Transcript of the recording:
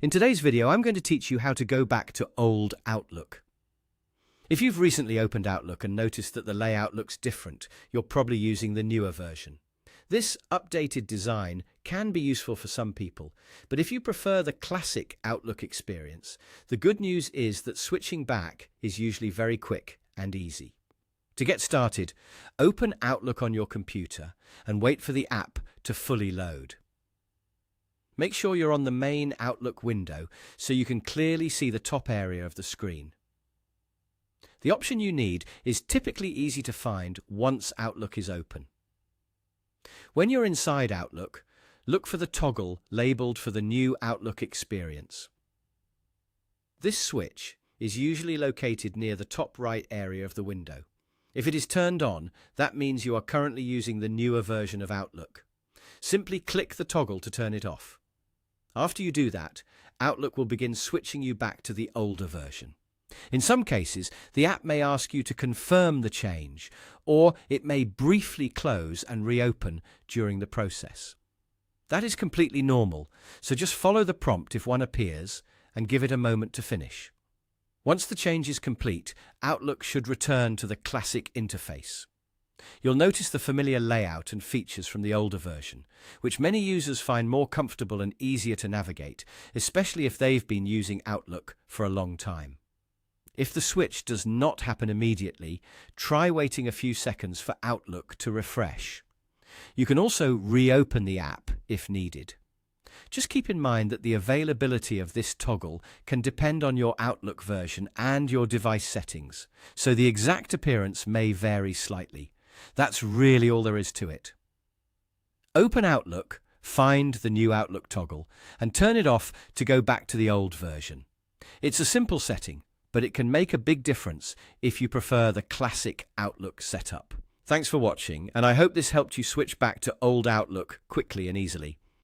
In today's video, I'm going to teach you how to go back to old Outlook. If you've recently opened Outlook and noticed that the layout looks different, you're probably using the newer version. This updated design can be useful for some people, but if you prefer the classic Outlook experience, the good news is that switching back is usually very quick and easy. To get started, open Outlook on your computer and wait for the app to fully load. Make sure you're on the main Outlook window so you can clearly see the top area of the screen. The option you need is typically easy to find once Outlook is open. When you're inside Outlook, look for the toggle labeled for the new Outlook experience. This switch is usually located near the top right area of the window. If it is turned on, that means you are currently using the newer version of Outlook. Simply click the toggle to turn it off. After you do that, Outlook will begin switching you back to the older version. In some cases, the app may ask you to confirm the change, or it may briefly close and reopen during the process. That is completely normal, so just follow the prompt if one appears and give it a moment to finish. Once the change is complete, Outlook should return to the classic interface. You'll notice the familiar layout and features from the older version, which many users find more comfortable and easier to navigate, especially if they've been using Outlook for a long time. If the switch does not happen immediately, try waiting a few seconds for Outlook to refresh. You can also reopen the app if needed. Just keep in mind that the availability of this toggle can depend on your Outlook version and your device settings, so the exact appearance may vary slightly. That's really all there is to it. Open Outlook, find the new Outlook toggle, and turn it off to go back to the old version. It's a simple setting, but it can make a big difference if you prefer the classic Outlook setup. Thanks for watching, and I hope this helped you switch back to old Outlook quickly and easily.